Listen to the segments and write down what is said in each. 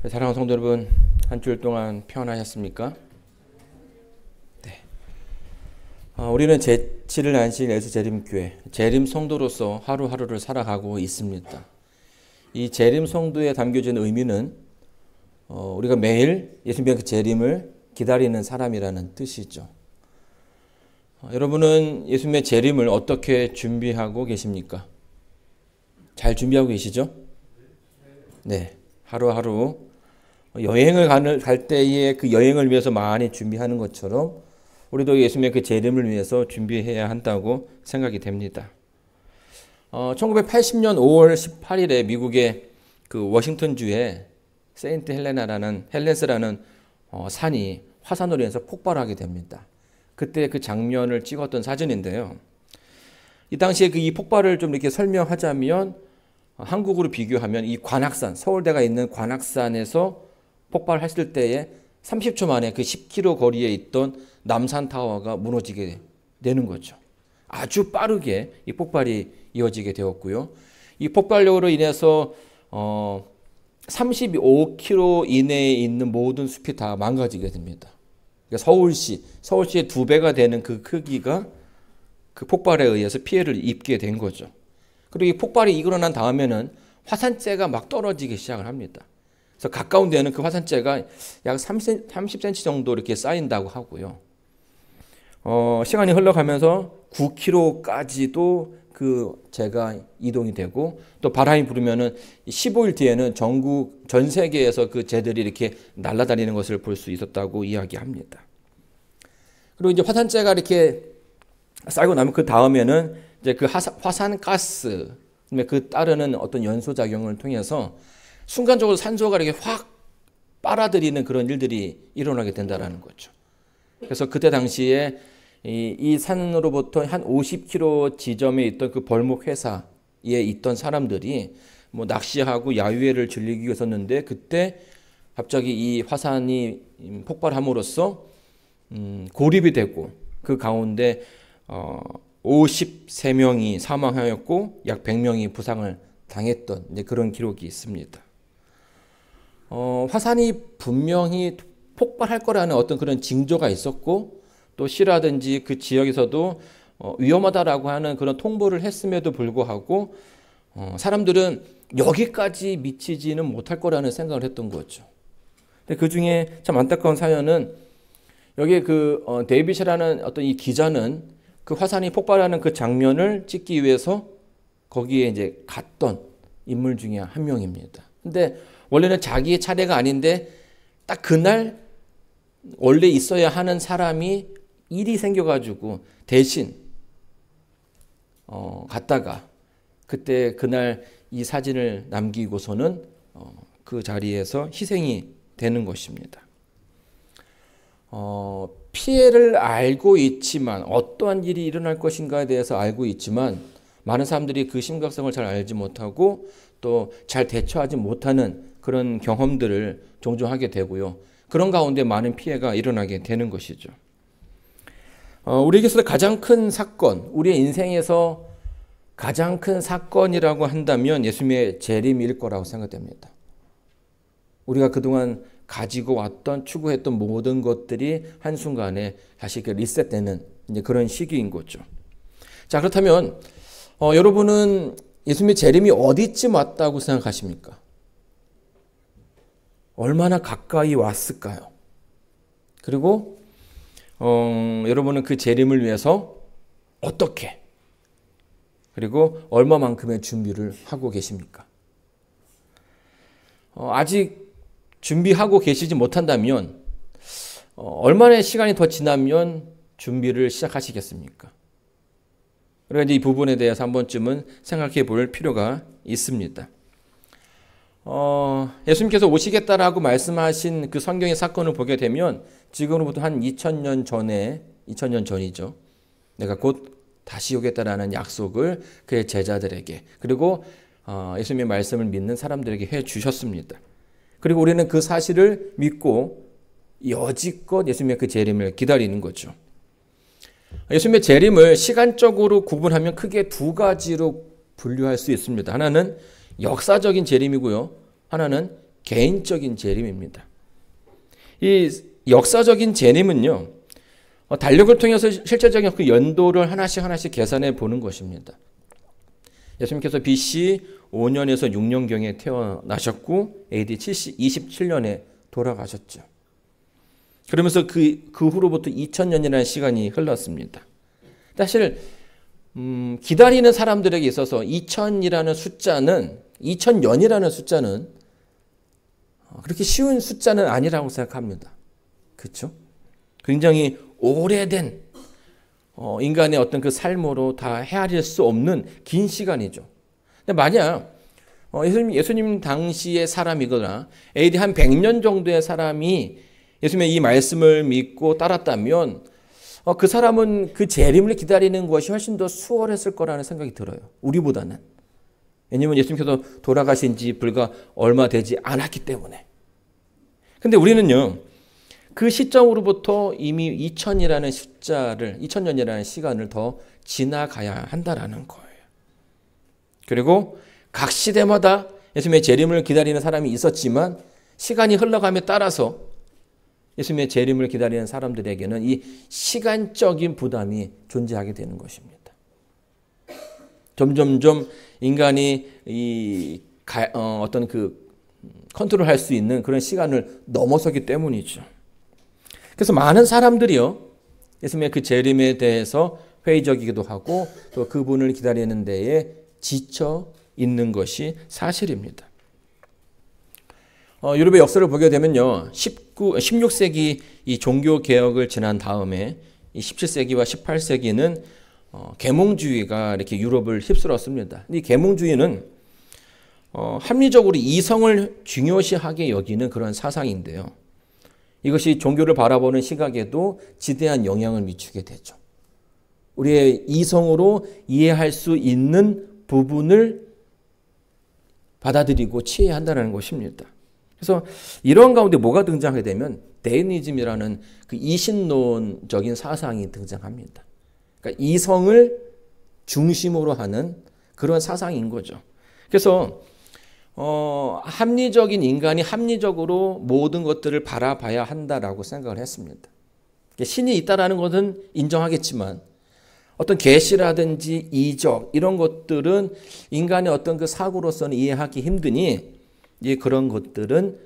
사랑하는 성도 여러분, 한 주일 동안 평안하셨습니까? 네. 우리는 제7일 안식 예수재림교회 재림 성도로서 하루하루를 살아가고 있습니다. 이 재림 성도에 담겨진 의미는 우리가 매일 예수님의 그 재림을 기다리는 사람이라는 뜻이죠. 여러분은 예수님의 재림을 어떻게 준비하고 계십니까? 잘 준비하고 계시죠? 네. 하루하루 여행을 갈 때에 그 여행을 위해서 많이 준비하는 것처럼 우리도 예수님의 그 재림을 위해서 준비해야 한다고 생각이 됩니다. 1980년 5월 18일에 미국의 그 워싱턴주에 세인트 헬렌스라는 산이 화산으로 인해서 폭발하게 됩니다. 그때 그 장면을 찍었던 사진인데요. 이 당시에 이 폭발을 좀 이렇게 설명하자면 한국으로 비교하면 이 관악산, 서울대가 있는 관악산에서 폭발했을 때에 30초 만에 그 10km 거리에 있던 남산타워가 무너지게 되는 거죠. 아주 빠르게 이 폭발이 이어지게 되었고요. 이 폭발력으로 인해서 35km 이내에 있는 모든 숲이 다 망가지게 됩니다. 그러니까 서울시의 2배가 되는 그 크기가 그 폭발에 의해서 피해를 입게 된 거죠. 그리고 이 폭발이 일어난 다음에는 화산재가 막 떨어지기 시작을 합니다. 그래서 가까운 데는 그 화산재가 약 30cm 정도 이렇게 쌓인다고 하고요. 시간이 흘러가면서 9km까지도 그 재가 이동이 되고 또 바람이 불으면은 15일 뒤에는 전 세계에서 그 재들이 이렇게 날아다니는 것을 볼 수 있었다고 이야기합니다. 그리고 이제 화산재가 이렇게 쌓이고 나면 그 다음에는 이제 그 화산가스, 그 따르는 어떤 연소작용을 통해서 순간적으로 산소가 이렇게 확 빨아들이는 그런 일들이 일어나게 된다는 거죠. 그래서 그때 당시에 이 산으로부터 한 50km 지점에 있던 그 벌목 회사에 있던 사람들이 뭐 낚시하고 야유회를 즐기기 위해서였는데 그때 갑자기 이 화산이 폭발함으로써 고립이 되고 그 가운데 53명이 사망하였고 약 100명이 부상을 당했던 이제 그런 기록이 있습니다. 화산이 분명히 폭발할 거라는 어떤 그런 징조가 있었고 또 시라든지 그 지역에서도 위험하다라고 하는 그런 통보를 했음에도 불구하고 사람들은 여기까지 미치지는 못할 거라는 생각을 했던 거죠. 근데 그 중에 참 안타까운 사연은 여기에 데이빗이라는 어떤 이 기자는 그 화산이 폭발하는 그 장면을 찍기 위해서 거기에 이제 갔던 인물 중에 한 명입니다. 근데 원래는 자기의 차례가 아닌데 딱 그날 원래 있어야 하는 사람이 일이 생겨가지고 대신 갔다가 그날 이 사진을 남기고서는 그 자리에서 희생이 되는 것입니다. 피해를 알고 있지만 어떠한 일이 일어날 것인가에 대해서 알고 있지만 많은 사람들이 그 심각성을 잘 알지 못하고 또 잘 대처하지 못하는 그런 경험들을 종종 하게 되고요. 그런 가운데 많은 피해가 일어나게 되는 것이죠. 우리에게서 가장 큰 사건, 우리의 인생에서 가장 큰 사건이라고 한다면 예수님의 재림일 거라고 생각됩니다. 우리가 그동안 가지고 왔던 추구했던 모든 것들이 한순간에 다시 리셋되는 이제 그런 시기인 거죠. 자, 그렇다면 여러분은 예수님의 재림이 어디쯤 왔다고 생각하십니까? 얼마나 가까이 왔을까요? 그리고 여러분은 그 재림을 위해서 어떻게 그리고 얼마만큼의 준비를 하고 계십니까? 아직 준비하고 계시지 못한다면 얼마나 시간이 더 지나면 준비를 시작하시겠습니까? 그러니까 이제 이 부분에 대해서 한 번쯤은 생각해 볼 필요가 있습니다. 예수님께서 오시겠다라고 말씀하신 그 성경의 사건을 보게 되면 지금으로부터 한 2000년 전이죠. 내가 곧 다시 오겠다라는 약속을 그의 제자들에게 그리고 예수님의 말씀을 믿는 사람들에게 해 주셨습니다. 그리고 우리는 그 사실을 믿고 여지껏 예수님의 그 재림을 기다리는 거죠. 예수님의 재림을 시간적으로 구분하면 크게 두 가지로 분류할 수 있습니다. 하나는 역사적인 재림이고요. 하나는 개인적인 재림입니다. 이 역사적인 재림은요, 달력을 통해서 실제적인 그 연도를 하나씩 계산해 보는 것입니다. 예수님께서 BC 5년에서 6년경에 태어나셨고 AD 27년에 돌아가셨죠. 그러면서 그 후로부터 2000년이라는 시간이 흘렀습니다. 사실 기다리는 사람들에게 있어서 2000년이라는 숫자는 그렇게 쉬운 숫자는 아니라고 생각합니다. 그렇죠? 굉장히 오래된 인간의 어떤 그 삶으로 다 헤아릴 수 없는 긴 시간이죠. 근데 만약 예수님 당시의 사람이거나 AD 한 100년 정도의 사람이 예수님의 이 말씀을 믿고 따랐다면 그 사람은 그 재림을 기다리는 것이 훨씬 더 수월했을 거라는 생각이 들어요. 우리보다는. 왜냐하면 예수님께서 돌아가신 지 불과 얼마 되지 않았기 때문에. 근데 우리는요, 그 시점으로부터 이미 2000년이라는 시간을 더 지나가야 한다라는 거예요. 그리고 각 시대마다 예수님의 재림을 기다리는 사람이 있었지만 시간이 흘러감에 따라서 예수님의 재림을 기다리는 사람들에게는 이 시간적인 부담이 존재하게 되는 것입니다. 점점점 인간이 어떤 그 컨트롤할 수 있는 그런 시간을 넘어서기 때문이죠. 그래서 많은 사람들이요, 예수님의 그 재림에 대해서 회의적이기도 하고 또 그분을 기다리는 데에 지쳐 있는 것이 사실입니다. 유럽의 역사를 보게 되면요, 16세기 이 종교 개혁을 지난 다음에 이 17세기와 18세기는 계몽주의가 이렇게 유럽을 휩쓸었습니다. 이 계몽주의는 합리적으로 이성을 중요시하게 여기는 그런 사상인데요. 이것이 종교를 바라보는 시각에도 지대한 영향을 미치게 되죠. 우리의 이성으로 이해할 수 있는 부분을 받아들이고 취해야 한다는 것입니다. 그래서 이런 가운데 뭐가 등장하게 되면 데이니즘이라는 그 이신론적인 사상이 등장합니다. 그러니까 이성을 중심으로 하는 그런 사상인 거죠. 그래서 합리적인 인간이 합리적으로 모든 것들을 바라봐야 한다라고 생각을 했습니다. 신이 있다라는 것은 인정하겠지만 어떤 계시라든지 이적 이런 것들은 인간의 어떤 그 사고로서는 이해하기 힘드니 그런 것들은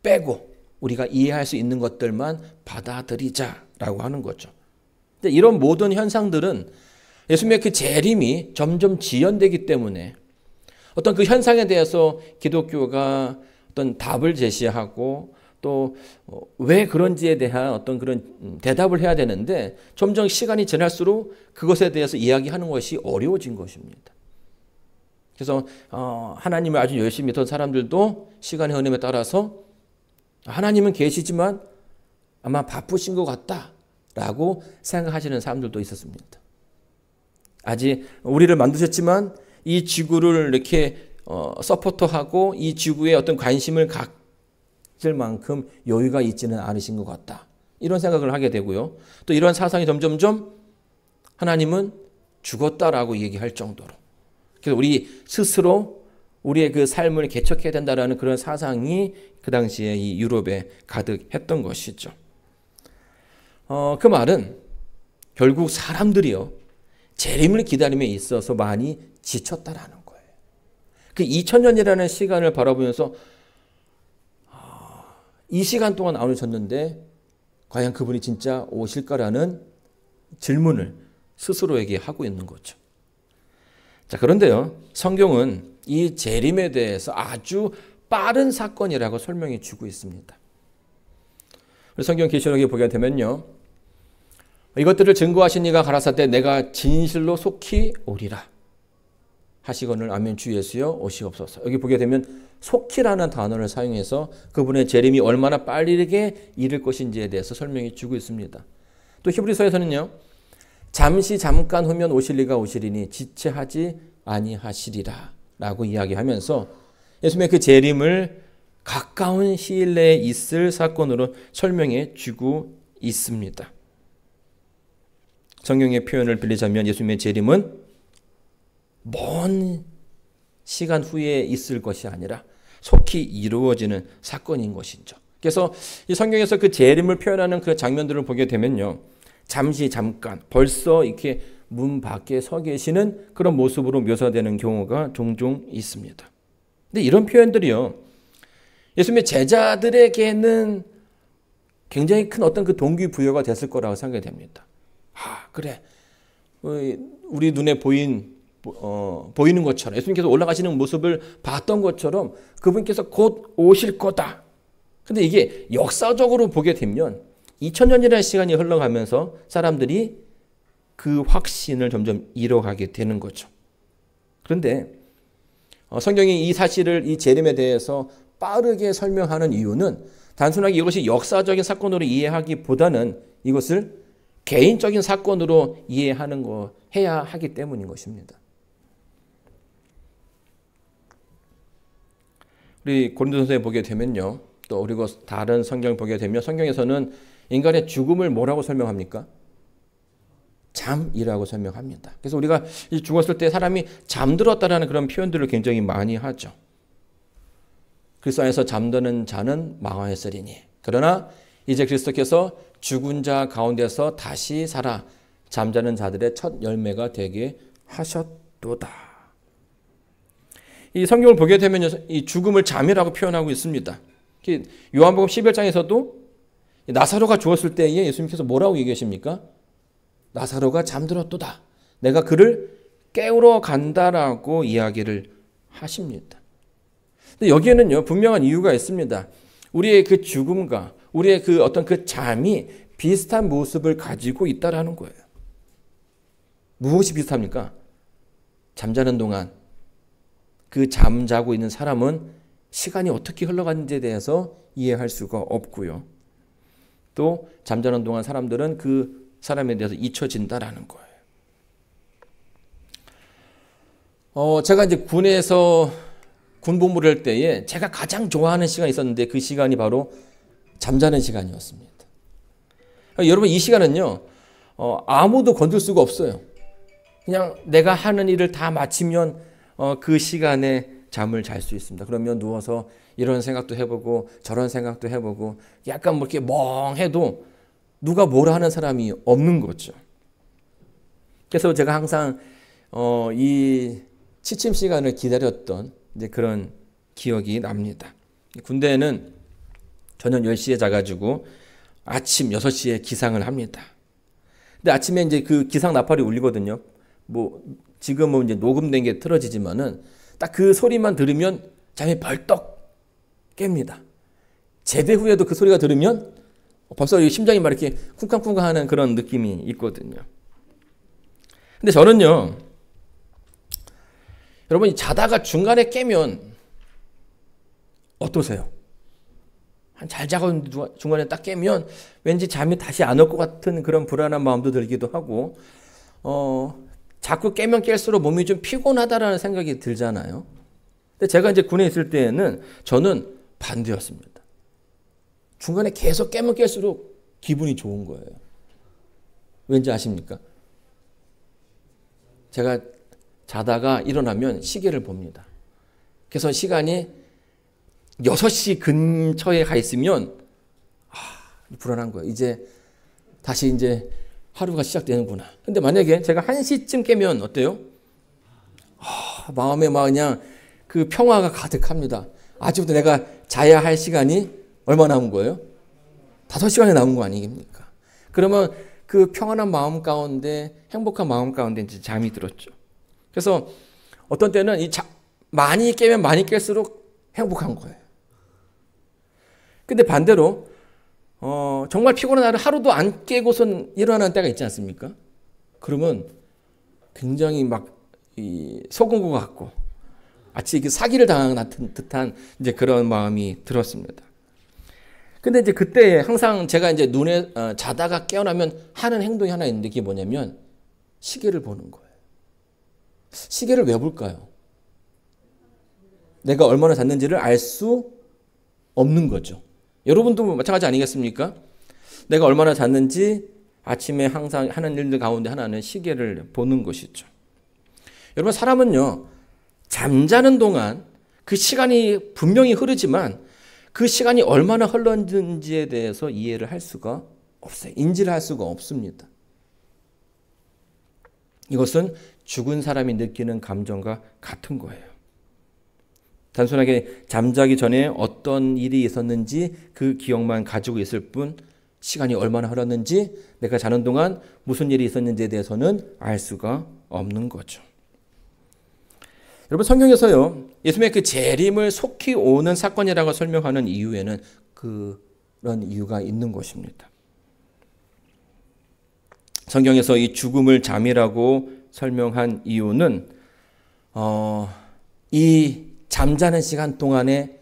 빼고 우리가 이해할 수 있는 것들만 받아들이자라고 하는 거죠. 이런 모든 현상들은 예수님의 그 재림이 점점 지연되기 때문에 어떤 그 현상에 대해서 기독교가 어떤 답을 제시하고 또 왜 그런지에 대한 어떤 그런 대답을 해야 되는데 점점 시간이 지날수록 그것에 대해서 이야기하는 것이 어려워진 것입니다. 그래서 하나님을 아주 열심히 믿던 사람들도 시간의 흐름에 따라서 하나님은 계시지만 아마 바쁘신 것 같다라고 생각하시는 사람들도 있었습니다. 아직 우리를 만드셨지만 이 지구를 이렇게 서포터하고 이 지구에 어떤 관심을 가질 만큼 여유가 있지는 않으신 것 같다. 이런 생각을 하게 되고요. 또 이런 사상이 점점점 하나님은 죽었다라고 얘기할 정도로. 그래서 우리 스스로 우리의 그 삶을 개척해야 된다라는 그런 사상이 그 당시에 이 유럽에 가득했던 것이죠. 그 말은 결국 사람들이요, 재림을 기다림에 있어서 많이 지쳤다라는 거예요. 그 2000년이라는 시간을 바라보면서 이 시간 동안 나누셨는데 과연 그분이 진짜 오실까라는 질문을 스스로에게 하고 있는 거죠. 자, 그런데요, 성경은 이 재림에 대해서 아주 빠른 사건이라고 설명해 주고 있습니다. 성경 계시록에 보게 되면요, 이것들을 증거하신 이가 가라사대 내가 진실로 속히 오리라 하시거늘 아멘 주 예수여 오시옵소서. 여기 보게 되면 속히라는 단어를 사용해서 그분의 재림이 얼마나 빠르게 이를 것인지에 대해서 설명해 주고 있습니다. 또 히브리서에서는요, 잠시 잠깐 후면 오실 이가 오시리니 지체하지 아니하시리라 라고 이야기하면서 예수님의 그 재림을 가까운 시일 내에 있을 사건으로 설명해 주고 있습니다. 성경의 표현을 빌리자면 예수님의 재림은 먼 시간 후에 있을 것이 아니라 속히 이루어지는 사건인 것이죠. 그래서 이 성경에서 그 재림을 표현하는 그 장면들을 보게 되면요, 잠깐 벌써 이렇게 문 밖에 서 계시는 그런 모습으로 묘사되는 경우가 종종 있습니다. 근데 이런 표현들이요, 예수님의 제자들에게는 굉장히 큰 어떤 그 동기부여가 됐을 거라고 생각이 됩니다. 그래, 우리 눈에 보이는 것처럼, 예수님께서 올라가시는 모습을 봤던 것처럼 그분께서 곧 오실 거다. 근데 이게 역사적으로 보게 되면 2000년이라는 시간이 흘러가면서 사람들이 그 확신을 점점 잃어가게 되는 거죠. 그런데 성경이 이 사실을, 이 재림에 대해서 빠르게 설명하는 이유는 단순하게 이것이 역사적인 사건으로 이해하기보다는 이것을 개인적인 사건으로 해야 하기 때문인 것입니다. 우리 고린도전서에 보게 되면요, 또 그리고 다른 성경을 보게 되면 성경에서는 인간의 죽음을 뭐라고 설명합니까? 잠이라고 설명합니다. 그래서 우리가 죽었을 때 사람이 잠들었다라는 그런 표현들을 굉장히 많이 하죠. 그리스도 안에서 잠드는 자는 망하였으리니 그러나 이제 그리스도께서 죽은 자 가운데서 다시 살아 잠자는 자들의 첫 열매가 되게 하셨도다. 이 성경을 보게 되면 이 죽음을 잠이라고 표현하고 있습니다. 요한복음 11장에서도 나사로가 죽었을 때에 예수님께서 뭐라고 얘기하십니까? 나사로가 잠들었도다. 내가 그를 깨우러 간다라고 이야기를 하십니다. 근데 여기에는요, 분명한 이유가 있습니다. 우리의 그 죽음과 우리의 그 어떤 그 잠이 비슷한 모습을 가지고 있다라는 거예요. 무엇이 비슷합니까? 잠자는 동안 그 잠자고 있는 사람은 시간이 어떻게 흘러가는지에 대해서 이해할 수가 없고요. 또 잠자는 동안 사람들은 그 사람에 대해서 잊혀진다라는 거예요. 제가 이제 군에서 군복무를 할 때에 제가 가장 좋아하는 시간이 있었는데 그 시간이 바로 잠자는 시간이었습니다. 여러분, 이 시간은요, 아무도 건들 수가 없어요. 그냥 내가 하는 일을 다 마치면 그 시간에 잠을 잘 수 있습니다. 그러면 누워서 이런 생각도 해보고 저런 생각도 해보고 약간 뭐 이렇게 멍해도 누가 뭐라 하는 사람이 없는 거죠. 그래서 제가 항상 이 취침 시간을 기다렸던 이제 그런 기억이 납니다. 군대에는 저녁 10시에 자가지고 아침 6시에 기상을 합니다. 근데 아침에 이제 그 기상 나팔이 울리거든요. 뭐 지금은 이제 녹음된 게 틀어지지만은 딱 그 소리만 들으면 잠이 벌떡 깹니다. 제대 후에도 그 소리가 들으면 벌써 심장이 막 이렇게 쿵쾅쿵쾅 하는 그런 느낌이 있거든요. 근데 저는요, 여러분이 자다가 중간에 깨면 어떠세요? 잘 자고 중간에 딱 깨면 왠지 잠이 다시 안 올 것 같은 그런 불안한 마음도 들기도 하고, 자꾸 깨면 깰수록 몸이 좀 피곤하다라는 생각이 들잖아요. 근데 제가 이제 군에 있을 때에는 저는 반대였습니다. 중간에 계속 깨면 깰수록 기분이 좋은 거예요. 왠지 아십니까? 제가 자다가 일어나면 시계를 봅니다. 그래서 시간이 6시 근처에 가 있으면 불안한 거예요. 이제 다시 이제 하루가 시작되는구나. 근데 만약에 제가 1시쯤 깨면 어때요? 마음에 막 그냥 그 평화가 가득합니다. 아직부터 내가 자야 할 시간이 얼마 남은 거예요? 5시간이 남은 거 아니겠습니까? 그러면 그 평안한 마음 가운데, 행복한 마음 가운데 이제 잠이 들었죠. 그래서 어떤 때는 많이 깨면 많이 깰수록 행복한 거예요. 근데 반대로 정말 피곤한 날은 하루도 안 깨고선 일어나는 때가 있지 않습니까? 그러면 굉장히 막 속은 것 같고 마치 사기를 당한 듯한 이제 그런 마음이 들었습니다. 근데 이제 그때 항상 제가 이제 눈에 자다가 깨어나면 하는 행동이 하나 있는데 그게 뭐냐면 시계를 보는 거예요. 시계를 왜 볼까요? 내가 얼마나 잤는지를 알 수 없는 거죠. 여러분도 마찬가지 아니겠습니까? 내가 얼마나 잤는지 아침에 항상 하는 일들 가운데 하나는 시계를 보는 것이죠. 여러분, 사람은요, 잠자는 동안 그 시간이 분명히 흐르지만 그 시간이 얼마나 흘렀는지에 대해서 이해를 할 수가 없어요. 인지를 할 수가 없습니다. 이것은 죽은 사람이 느끼는 감정과 같은 거예요. 단순하게 잠자기 전에 어떤 일이 있었는지 그 기억만 가지고 있을 뿐 시간이 얼마나 흘렀는지 내가 자는 동안 무슨 일이 있었는지에 대해서는 알 수가 없는 거죠. 여러분 성경에서요. 예수님의 그 재림을 속히 오는 사건이라고 설명하는 이유에는 그런 이유가 있는 것입니다. 성경에서 이 죽음을 잠이라고 설명한 이유는 이 잠자는 시간 동안의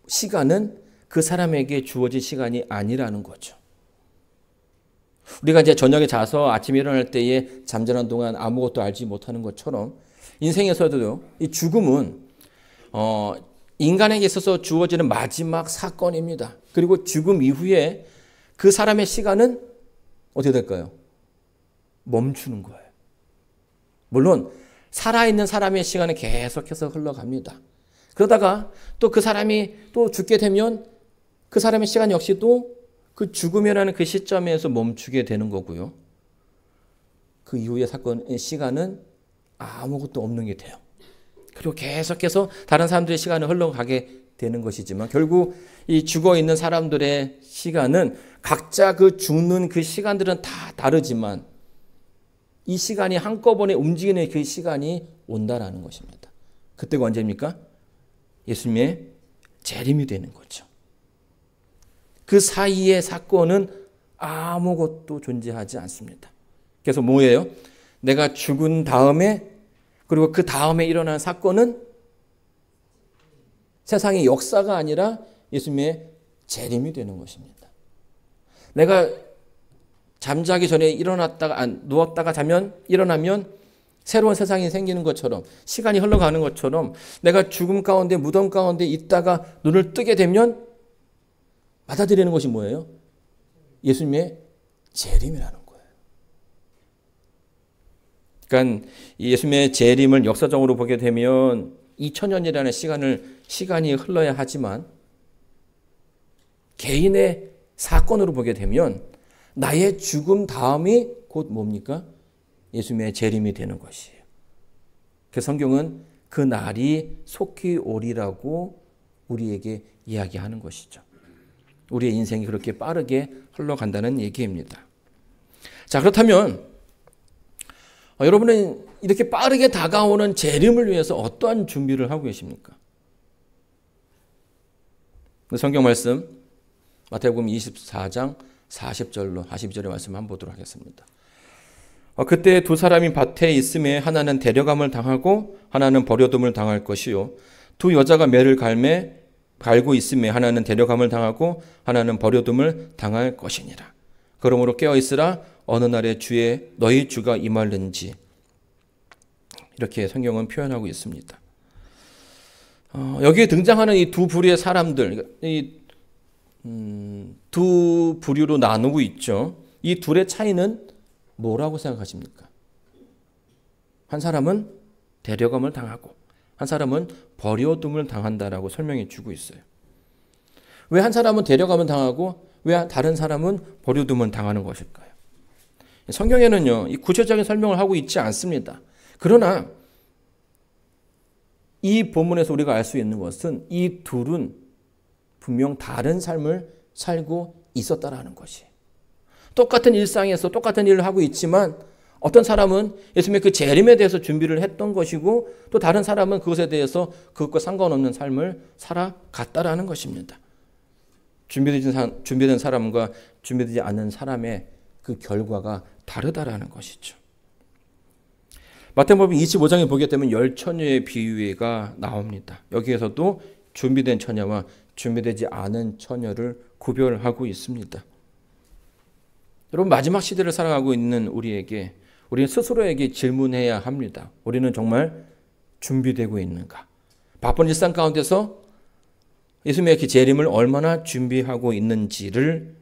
시간은 그 사람에게 주어진 시간이 아니라는 거죠. 우리가 이제 저녁에 자서 아침에 일어날 때에 잠자는 동안 아무것도 알지 못하는 것처럼 인생에서도 이 죽음은 인간에게 있어서 주어지는 마지막 사건입니다. 그리고 죽음 이후에 그 사람의 시간은 어떻게 될까요? 멈추는 거예요. 물론 살아있는 사람의 시간은 계속해서 흘러갑니다. 그러다가 또 그 사람이 또 죽게 되면 그 사람의 시간 역시 또 그 죽음이라는 그 시점에서 멈추게 되는 거고요. 그 이후의 사건의 시간은 아무것도 없는 게 돼요. 그리고 계속해서 다른 사람들의 시간은 흘러가게 되는 것이지만 결국 이 죽어 있는 사람들의 시간은 각자 그 죽는 그 시간들은 다 다르지만 이 시간이 한꺼번에 움직이는 그 시간이 온다라는 것입니다. 그때가 언제입니까? 예수님의 재림이 되는 거죠. 그 사이의 사건은 아무것도 존재하지 않습니다. 그래서 뭐예요? 내가 죽은 다음에 그리고 그 다음에 일어난 사건은 세상의 역사가 아니라 예수님의 재림이 되는 것입니다. 내가 잠자기 전에 누웠다가 일어나면 새로운 세상이 생기는 것처럼 시간이 흘러가는 것처럼 내가 죽음 가운데 무덤 가운데 있다가 눈을 뜨게 되면 받아들이는 것이 뭐예요? 예수님의 재림이라는 거예요. 그러니까 예수님의 재림을 역사적으로 보게 되면 2000년이라는 시간이 흘러야 하지만 개인의 사건으로 보게 되면 나의 죽음 다음이 곧 뭡니까? 예수님의 재림이 되는 것이에요. 그 성경은 그 날이 속히 오리라고 우리에게 이야기하는 것이죠. 우리의 인생이 그렇게 빠르게 흘러간다는 얘기입니다. 자, 그렇다면 여러분은 이렇게 빠르게 다가오는 재림을 위해서 어떠한 준비를 하고 계십니까? 성경 말씀 마태복음 24장 40절로 42절의 말씀 한번 보도록 하겠습니다. 그때 두 사람이 밭에 있음에 하나는 데려감을 당하고 하나는 버려둠을 당할 것이요 두 여자가 매를 갈고 있음에 하나는 데려감을 당하고 하나는 버려둠을 당할 것이니라. 그러므로 깨어 있으라 어느 날에 너희 주가 임할는지. 이렇게 성경은 표현하고 있습니다. 여기에 등장하는 이 두 부류의 사람들, 두 부류로 나누고 있죠. 이 둘의 차이는 뭐라고 생각하십니까? 한 사람은 데려감을 당하고 한 사람은 버려둠을 당한다라고 설명해 주고 있어요. 왜 한 사람은 데려감을 당하고 왜 다른 사람은 버려둠을 당하는 것일까요? 성경에는요, 이 구체적인 설명을 하고 있지 않습니다. 그러나 이 본문에서 우리가 알 수 있는 것은 이 둘은 분명 다른 삶을 살고 있었다라는 것이. 똑같은 일상에서 똑같은 일을 하고 있지만 어떤 사람은 예수님의 그 재림에 대해서 준비를 했던 것이고 또 다른 사람은 그것에 대해서 그것과 상관없는 삶을 살아갔다라는 것입니다. 준비된 사람과 준비되지 않은 사람의 그 결과가 다르다라는 것이죠. 마태복음 25장에 보게 되면 열 처녀의 비유가 나옵니다. 여기에서도 준비된 처녀와 준비되지 않은 처녀를 구별하고 있습니다. 여러분 마지막 시대를 살아가고 있는 우리는 스스로에게 질문해야 합니다. 우리는 정말 준비되고 있는가? 바쁜 일상 가운데서 예수님의 그 재림을 얼마나 준비하고 있는지를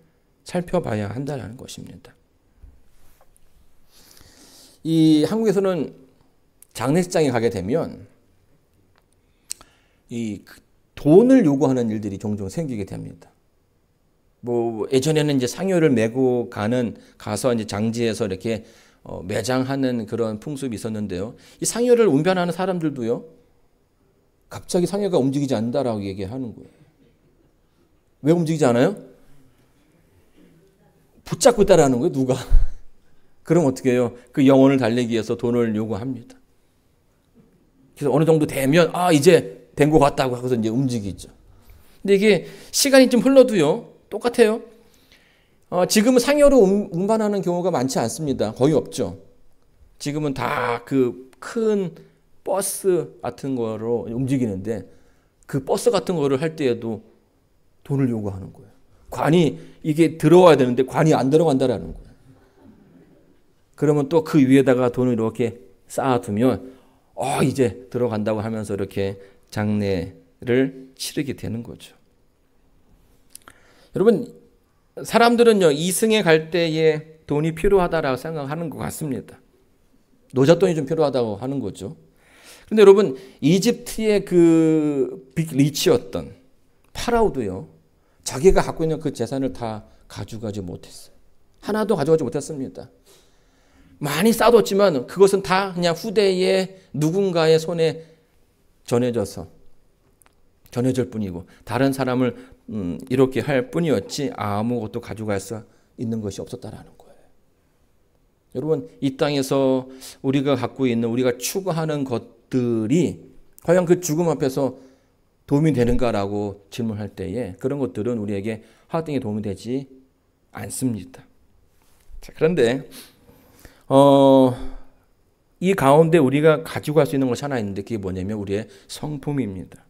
살펴봐야 한다는 것입니다. 이 한국에서는 장례식장에 가게 되면 이 돈을 요구하는 일들이 종종 생기게 됩니다. 뭐 예전에는 이제 상여를 메고 가서 이제 장지에서 이렇게 매장하는 그런 풍습이 있었는데요. 이 상여를 운반하는 사람들도요, 갑자기 상여가 움직이지 않는다라고 얘기하는 거예요. 왜 움직이지 않아요? 붙잡고 있다라는 거예요, 누가. 그럼 어떻게 해요? 그 영혼을 달래기 위해서 돈을 요구합니다. 그래서 어느 정도 되면 이제 된 것 같다고 하고서 이제 움직이죠. 근데 이게 시간이 좀 흘러도요, 똑같아요. 지금은 상여로 운반하는 경우가 많지 않습니다. 거의 없죠. 지금은 다 그 큰 버스 같은 거로 움직이는데, 그 버스 같은 거를 할 때에도 돈을 요구하는 거예요. 관이 이게 들어와야 되는데 관이 안 들어간다라는 거예요. 그러면 또 그 위에다가 돈을 이렇게 쌓아두면 이제 들어간다고 하면서 이렇게 장례를 치르게 되는 거죠. 여러분, 사람들은요, 이승에 갈 때에 돈이 필요하다라고 생각하는 것 같습니다. 노잣돈이 좀 필요하다고 하는 거죠. 그런데 여러분, 이집트의 그 빅 리치였던 파라오도요, 자기가 갖고 있는 그 재산을 다 가져가지 못했어요. 하나도 가져가지 못했습니다. 많이 쌓아뒀지만 그것은 다 그냥 후대에 누군가의 손에 전해질 뿐이고, 다른 사람을 이렇게 할 뿐이었지 아무것도 가져갈 수 있는 것이 없었다라는 거예요. 여러분, 이 땅에서 우리가 갖고 있는, 우리가 추구하는 것들이 과연 그 죽음 앞에서 도움이 되는가라고 질문할 때에 그런 것들은 우리에게 하등에 도움이 되지 않습니다. 자, 그런데 이 가운데 우리가 가지고 갈 수 있는 것이 하나 있는데, 그게 뭐냐면 우리의 성품입니다.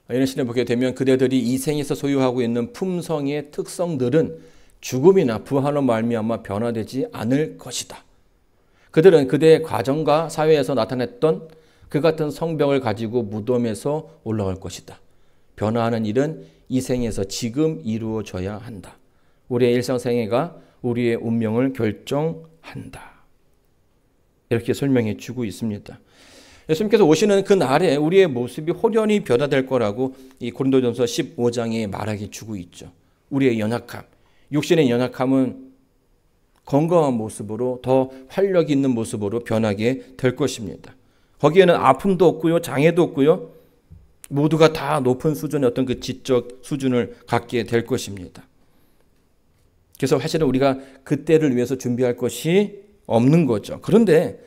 이런 시대에 보게 되면 그대들이 이 생에서 소유하고 있는 품성의 특성들은 죽음이나 부활로 말미암아 변화되지 않을 것이다. 그들은 그대의 과정과 사회에서 나타냈던 그 같은 성병을 가지고 무덤에서 올라올 것이다. 변화하는 일은 이 생에서 지금 이루어져야 한다. 우리의 일상생애가 우리의 운명을 결정한다. 이렇게 설명해 주고 있습니다. 예수님께서 오시는 그 날에 우리의 모습이 호련히 변화될 거라고 이 고린도전서 15장에 말하게 주고 있죠. 우리의 연약함, 육신의 연약함은 건강한 모습으로, 더 활력 있는 모습으로 변하게 될 것입니다. 거기에는 아픔도 없고요, 장애도 없고요, 모두가 다 높은 수준의 어떤 그 지적 수준을 갖게 될 것입니다. 그래서 사실은 우리가 그때를 위해서 준비할 것이 없는 거죠. 그런데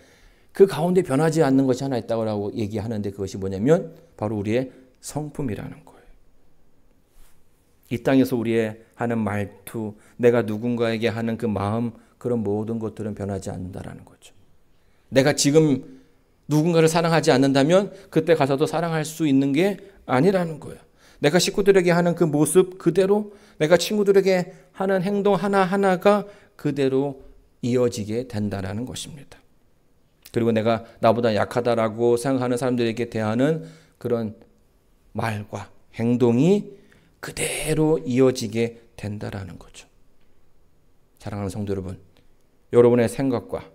그 가운데 변하지 않는 것이 하나 있다고 얘기하는데, 그것이 뭐냐면 바로 우리의 성품이라는 거예요. 이 땅에서 우리의 하는 말투, 내가 누군가에게 하는 그 마음, 그런 모든 것들은 변하지 않는다라는 거죠. 내가 지금 누군가를 사랑하지 않는다면 그때 가서도 사랑할 수 있는 게 아니라는 거예요. 내가 식구들에게 하는 그 모습 그대로, 내가 친구들에게 하는 행동 하나하나가 그대로 이어지게 된다는 것입니다. 그리고 내가 나보다 약하다라고 생각하는 사람들에게 대하는 그런 말과 행동이 그대로 이어지게 된다는 거죠. 사랑하는 성도 여러분, 여러분의 생각과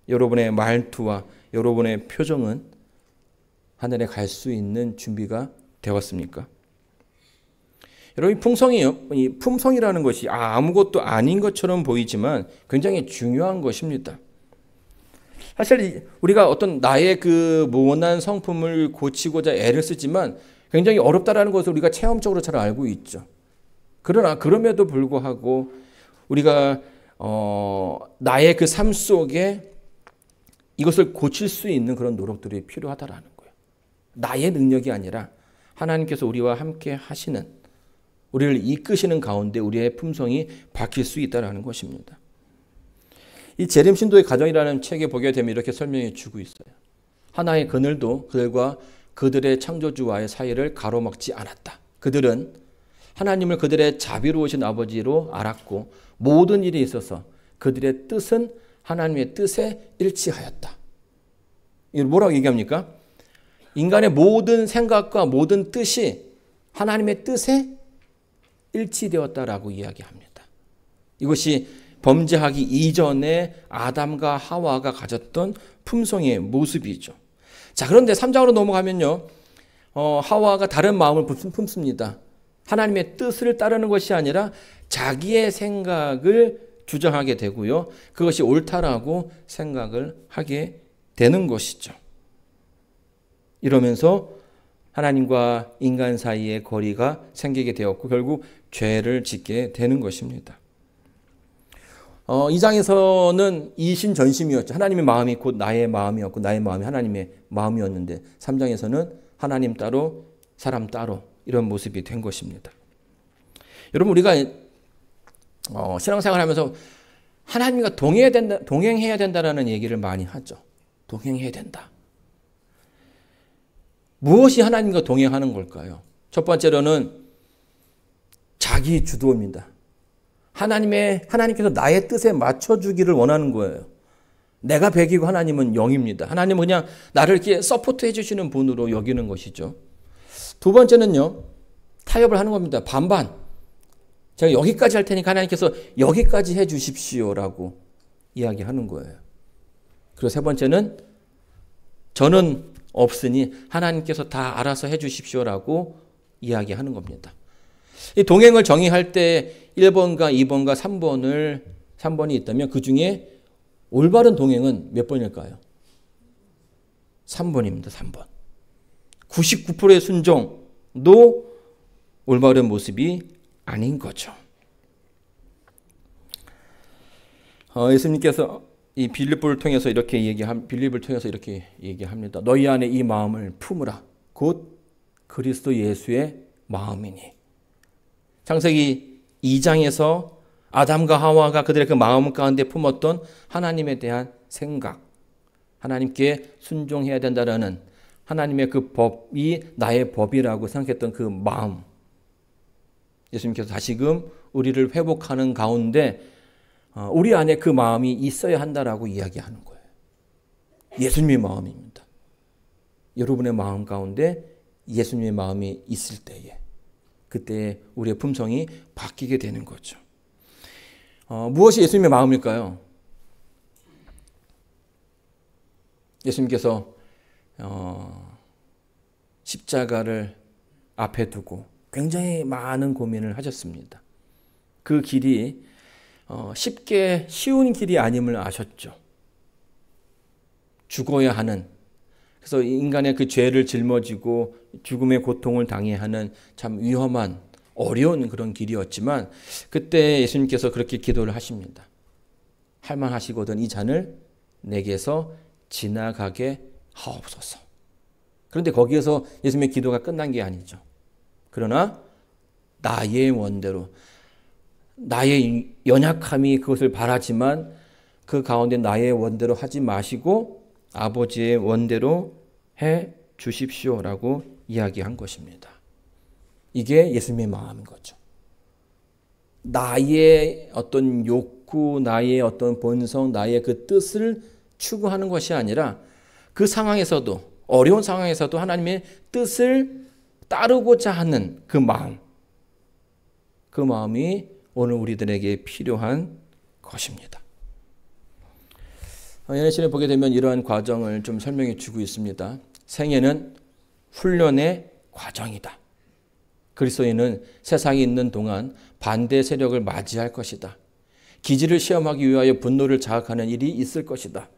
여러분의 말투와 여러분의 표정은 하늘에 갈 수 있는 준비가 되었습니까? 여러분, 이 품성이라는 것이 아무것도 아닌 것처럼 보이지만 굉장히 중요한 것입니다. 사실 우리가 어떤 나의 그 모난 성품을 고치고자 애를 쓰지만 굉장히 어렵다라는 것을 우리가 체험적으로 잘 알고 있죠. 그러나 그럼에도 불구하고 우리가 나의 그 삶 속에 이것을 고칠 수 있는 그런 노력들이 필요하다라는 거예요. 나의 능력이 아니라 하나님께서 우리와 함께 하시는, 우리를 이끄시는 가운데 우리의 품성이 바뀔 수 있다는 것입니다. 이 재림 신도의 가정이라는 책에 보게 되면 이렇게 설명해 주고 있어요. 하나의 그늘도 그들과 그들의 창조주와의 사이를 가로막지 않았다. 그들은 하나님을 그들의 자비로우신 아버지로 알았고 모든 일에 있어서 그들의 뜻은 하나님의 뜻에 일치하였다. 이걸 뭐라고 얘기합니까? 인간의 모든 생각과 모든 뜻이 하나님의 뜻에 일치되었다라고 이야기합니다. 이것이 범죄하기 이전에 아담과 하와가 가졌던 품성의 모습이죠. 자, 그런데 3장으로 넘어가면요. 하와가 다른 마음을 품습니다. 하나님의 뜻을 따르는 것이 아니라 자기의 생각을 주장하게 되고요. 그것이 옳다라고 생각을 하게 되는 것이죠. 이러면서 하나님과 인간 사이의 거리가 생기게 되었고 결국 죄를 짓게 되는 것입니다. 2장에서는 이신전심이었죠. 하나님의 마음이 곧 나의 마음이었고 나의 마음이 하나님의 마음이었는데 3장에서는 하나님 따로 사람 따로 이런 모습이 된 것입니다. 여러분 우리가 신앙생활하면서 하나님과 동행해야 된다라는 얘기를 많이 하죠. 동행해야 된다. 무엇이 하나님과 동행하는 걸까요? 첫 번째로는 자기 주도입니다. 하나님께서 나의 뜻에 맞춰주기를 원하는 거예요. 내가 100이고 하나님은 0입니다. 하나님은 그냥 나를 이렇게 서포트 해주시는 분으로 여기는 것이죠. 두 번째는요, 타협을 하는 겁니다. 반반. 제가 여기까지 할 테니까 하나님께서 여기까지 해 주십시오라고 이야기하는 거예요. 그리고 세 번째는 저는 없으니 하나님께서 다 알아서 해 주십시오라고 이야기하는 겁니다. 이 동행을 정의할 때 1번과 2번과 3번이 있다면 그 중에 올바른 동행은 몇 번일까요? 3번입니다. 3번. 99%의 순종도 올바른 모습이 아닌 거죠. 예수님께서 이 빌립을 통해서 이렇게 얘기합니다. 너희 안에 이 마음을 품으라. 곧 그리스도 예수의 마음이니. 창세기 2장에서 아담과 하와가 그들의 그 마음 가운데 품었던 하나님에 대한 생각, 하나님께 순종해야 된다라는 하나님의 그 법이 나의 법이라고 생각했던 그 마음. 예수님께서 다시금 우리를 회복하는 가운데 우리 안에 그 마음이 있어야 한다라고 이야기하는 거예요. 예수님의 마음입니다. 여러분의 마음 가운데 예수님의 마음이 있을 때에 그때 우리의 품성이 바뀌게 되는 거죠. 무엇이 예수님의 마음일까요? 예수님께서 십자가를 앞에 두고 굉장히 많은 고민을 하셨습니다. 그 길이 쉬운 길이 아님을 아셨죠. 죽어야 하는, 그래서 인간의 그 죄를 짊어지고 죽음의 고통을 당해야 하는 참 위험한 어려운 그런 길이었지만 그때 예수님께서 그렇게 기도를 하십니다. 할만하시거든 이 잔을 내게서 지나가게 하옵소서. 그런데 거기에서 예수님의 기도가 끝난 게 아니죠. 그러나 나의 원대로, 나의 연약함이 그것을 바라지만 그 가운데 나의 원대로 하지 마시고 아버지의 원대로 해 주십시오라고 이야기한 것입니다. 이게 예수님의 마음인 거죠. 나의 어떤 욕구, 나의 어떤 본성, 나의 그 뜻을 추구하는 것이 아니라 그 상황에서도, 어려운 상황에서도 하나님의 뜻을 따르고자 하는 그 마음, 그 마음이 오늘 우리들에게 필요한 것입니다. 연애신을 보게 되면 이러한 과정을 좀 설명해 주고 있습니다. 생애는 훈련의 과정이다. 그리스도인은 세상에 있는 동안 반대 세력을 맞이할 것이다. 기질을 시험하기 위하여 분노를 자극하는 일이 있을 것이다.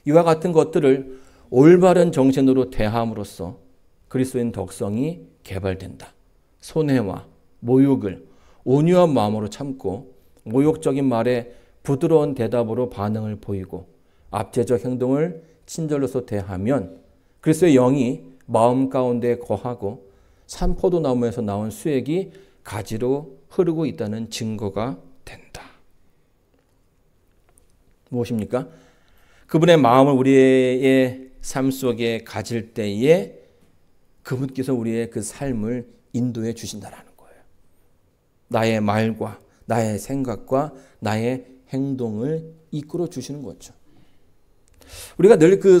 이와 같은 것들을 올바른 정신으로 대함으로써 그리스도인 덕성이 개발된다. 손해와 모욕을 온유한 마음으로 참고 모욕적인 말에 부드러운 대답으로 반응을 보이고 압제적 행동을 친절로서 대하면 그리스도의 영이 마음 가운데 거하고 산포도나무에서 나온 수액이 가지로 흐르고 있다는 증거가 된다. 무엇입니까? 그분의 마음을 우리의 삶 속에 가질 때에 그분께서 우리의 그 삶을 인도해 주신다라는 거예요. 나의 말과 나의 생각과 나의 행동을 이끌어 주시는 거죠. 우리가 늘 그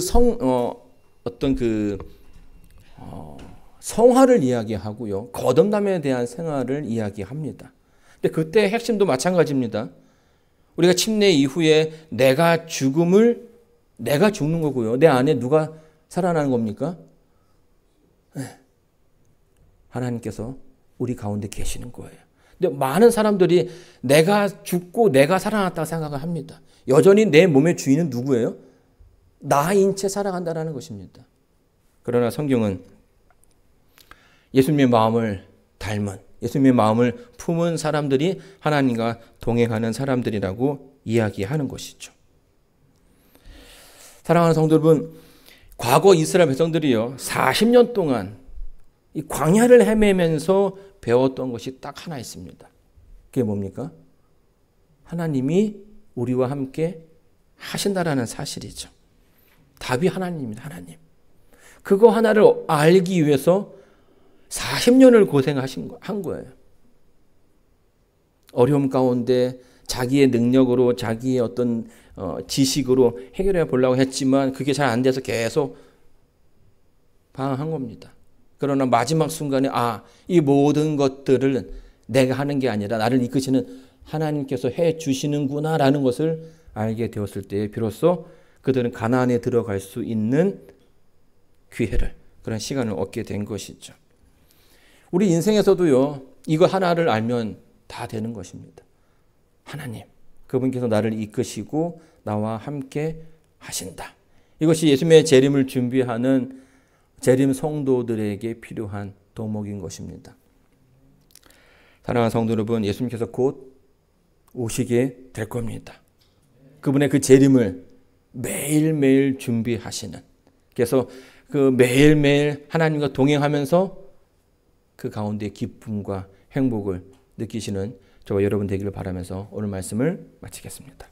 성화를 이야기하고요. 거듭남에 대한 생활을 이야기합니다. 근데 그때 핵심도 마찬가지입니다. 우리가 침례 이후에 내가 죽는 거고요. 내 안에 누가 살아나는 겁니까? 네. 하나님께서 우리 가운데 계시는 거예요. 근데 많은 사람들이 내가 죽고 내가 살아났다고 생각을 합니다. 여전히 내 몸의 주인은 누구예요? 나인 채 살아간다는 것입니다. 그러나 성경은 예수님의 마음을 닮은, 예수님의 마음을 품은 사람들이 하나님과 동행하는 사람들이라고 이야기하는 것이죠. 사랑하는 성도 여러분, 과거 이스라엘 백성들이요 40년 동안 이 광야를 헤매면서 배웠던 것이 딱 하나 있습니다. 그게 뭡니까? 하나님이 우리와 함께 하신다라는 사실이죠. 답이 하나님입니다. 하나님. 그거 하나를 알기 위해서 40년을 고생한 거예요. 어려움 가운데 자기의 능력으로 자기의 어떤 지식으로 해결해 보려고 했지만 그게 잘 안 돼서 계속 방황한 겁니다. 그러나 마지막 순간에 이 모든 것들을 내가 하는 게 아니라 나를 이끄시는 하나님께서 해 주시는구나라는 것을 알게 되었을 때 비로소 그들은 가나안에 들어갈 수 있는 기회를, 그런 시간을 얻게 된 것이죠. 우리 인생에서도요, 이거 하나를 알면 다 되는 것입니다. 하나님, 그분께서 나를 이끄시고 나와 함께 하신다. 이것이 예수님의 재림을 준비하는 재림 성도들에게 필요한 도목인 것입니다. 사랑하는 성도 여러분, 예수님께서 곧 오시게 될 겁니다. 그분의 그 재림을 매일매일 준비하시는, 그래서 그 매일매일 하나님과 동행하면서 그 가운데 기쁨과 행복을 느끼시는 저와 여러분 되기를 바라면서 오늘 말씀을 마치겠습니다.